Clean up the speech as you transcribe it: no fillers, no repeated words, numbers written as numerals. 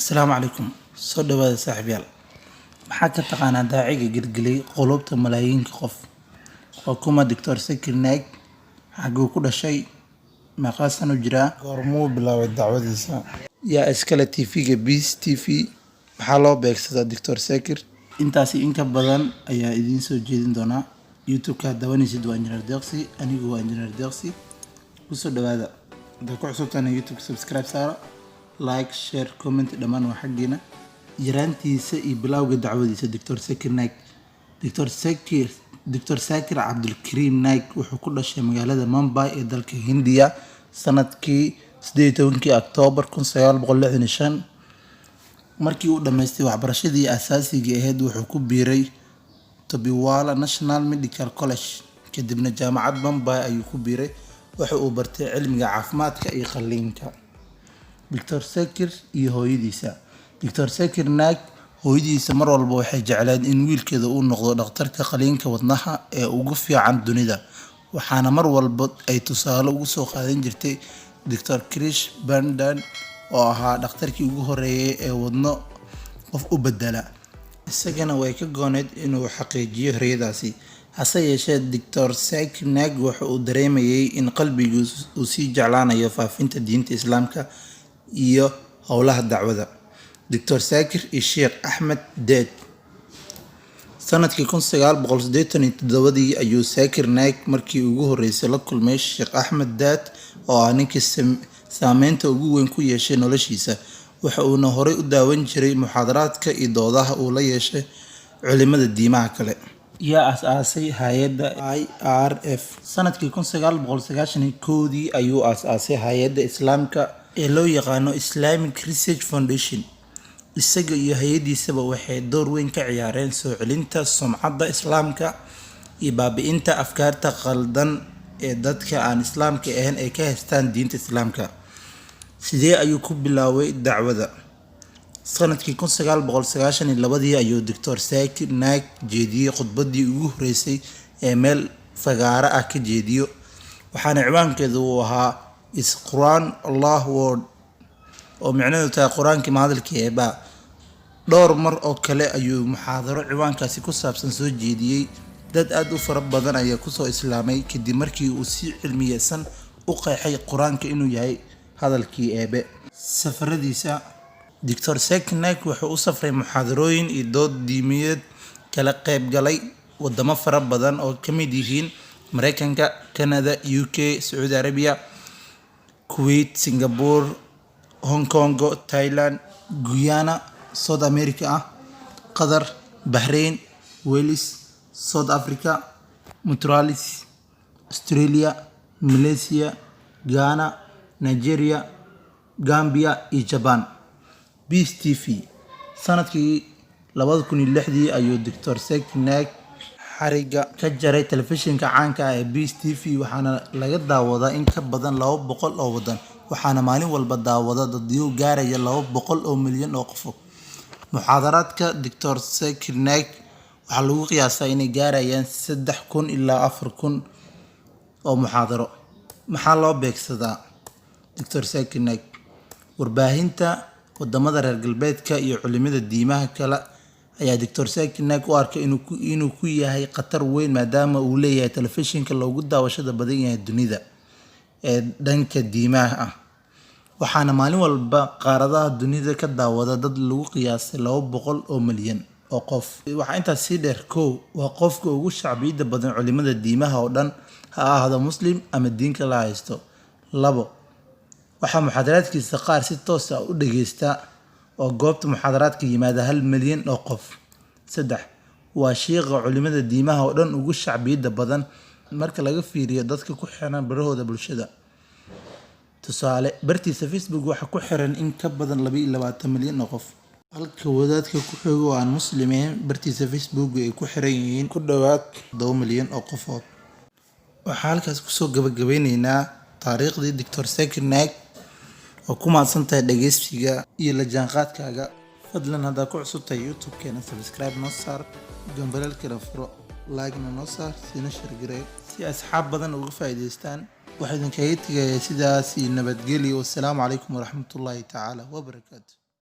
السلام عليكم soo dhawaada saaxiibayaal maxaa ka taqaanaa daaciga gelgelay qulubta malaayiinka qof waa kuma Dr. Zakir Naik xaguu ku dhashay maqaasan u jiraa goormuu bilaabay dacwadiisa yaa iskale TV-ga Beast TV maxaa loo beegsadaa Dr. Zakir intaasi in ka badan ayaa idiin soo jeedin doonaa YouTube-ka dawanaysid waa Engineer Deqsi anigu waa Engineer Deqsi ku soo dhawaada hadda ku cusubtaan YouTube subscribe saara like share comment dhamaan waa xageena yaraantiisa iyo bilowga dacwadiisa Dr. Zakir Naik Dr. Zakir Abdulkarim Naik wuxuu ku dhashay magaalada Mumbai ee dalka Hindiya sanadkii 18 October 1965 markii uu dhameystay waxbarashadii aasaasiga ahayd wuxuu ku biiray Tobiwala National Medical College kadibna jaamacad Mumbai ayuu ku biiray waxa uu bartay cilmiga caafimaadka iyo qalliinka Dr. Zakir iyo hooyadiisa Dr. Zakir Naik hooyadiisa mar walba waxay jeclayd in wiilkeeda uu noqdo dhakhtarka qalliinka wadnaha ee ugu fiican dunida waxaana mar walba ay tusaale ugu soo qaadan jirtay Dr. Krish Bandan oo ahaa dhakhtarkii ugu horeeyay ee wadno qof u bedela isagana way ka gooneed inuu xaqiijiyo riyadaasi hase yeeshee Dr. Zakir Naik waxa uu dareemayay in qalbigiisu uu sii jeclaanayo faafinta diinta Islaamka iyo howlaha dacwada Dr. Zakir iyo Sheikh Ahmed Deed sanadkii 1987 ayuu Zakir Naik markii ugu horeysay la kulmay Sheikh Ahmed Deed oo ninkii saameynta ugu weyn ku yeeshay noloshiisa waxa uuna horey u daawan jiray muxaadaraadka iyo doodaha uu la yeeshay culimada diimaha kale yaa aasaasay hay'adda IRF sanadkii 1991 ayuu aasaasay hay'adda Islaamka ee loo yaqaano Islamic Research Foundation isaga iyo hay'adiisaba waxay door weyn ka ciyaareen soo celinta sumcadda Islaamka iyo baabi'inta afkaarta qaldan ee dadka aan Islaamka ahayn ay ka haystaan diinta Islaamka sidee ayuu ku bilaaway dacwada sanadkii 1992 ayuu Dr. Zakir Naik jeediyay khudbadii ugu horeysay ee meel fagaara ah ka jeediyo waxaana ciwaankeedu uu ahaa is Quran Allah word oo macnaheedu tahay quraanka hadalkii eeba dhowr mar oo kale ayuu muxaadaro ciwaankaasi ku saabsan soo jeediyay dad aad u fara badan ayaa ku soo islaamay kadib markii uu si cilmiyeysan u qeexay quraanka inuu yahay hadalkii eebe safaradiisa Dr. Zakir Naik wuxuu u safray muxaadarooyin iyo dood diimeed kala qayb galay wadamo fara badan oo ka mid yihiin Mareykanka, Canada, UK, Saudi Arabia, Kuwait, Singapore, Hong Kong, Thailand, Guyana, South America, Qatar, Bahrain, Wales, South Africa, Montrealis, Australia, Malaysia, Ghana, Nigeria, Gambia iyo Japan Beast TV sanadkii 2006 ayuu Dr. Zakir Naik xariga ka jaray telefishinka caanka ah ee Beast TV waxaana laga daawadaa in ka badan 200 oo wadan waxaana maalin walba daawada dadyo gaaraya 200 oo milyan oo qof muxaadaraadka Dr. Zakir Naik waxa lagu qiyaasaa inay gaarayaan 3000 ilaa 4000 oo muxaadaro maxaa loo beegsadaa Dr. Zakir Naik warbaahinta wadamada reer galbeedka iyo culimada diimaha kale ayaa Dr. Zakir Naik u arkay inuu ku yahay khatar weyn maadaama uu leeyahay telefishinka loogu daawashada badan yahay dunida ee dhanka diimaha ah waxaana maalin walba qaaradaha dunida ka daawada dad lagu qiyaasay 200 oo milyan oo qof waxa intaas sii dheer waa qofka ugu shacbiyada badan culimada diimaha oo dhan ha ahaado muslim ama diinka la haysto waxa muxaadaraadkiisa qaar si toos ah u dhageysta oo goobta muxaadaraadka yimaada 1 milyan oo qof waa sheekha culimada diimaha oo dhan ugu shacbiyada badan marka laga fiiriyo dadka ku xiran barahooda bulshada tusaale bartiisa Facebook waxa ku xiran in ka badan 22 milyan oo qof halka wadaadka ku xigo aan muslimiin bartiisa Facebook ay ku xiran yihiin ku dhawaad 2 milyan oo qofood waxa halkaas ku soo gabagabeynaa taariikhdii Dr. Zakir Naik oo ku maadsantahay dhageysiga iyo la jaanqaadkaaga fadlan hadda ku cusubtahay YouTube-keena subscribe noo saar gambalaalka furo like noo saar sina share gareey si asxaab badan uga faa'iideystaan waxaan idinkaga tagayaa sidaas iyo nabadgelyo wassalaamu calaykum waraxmatullaahi tacaala wabarakaatuh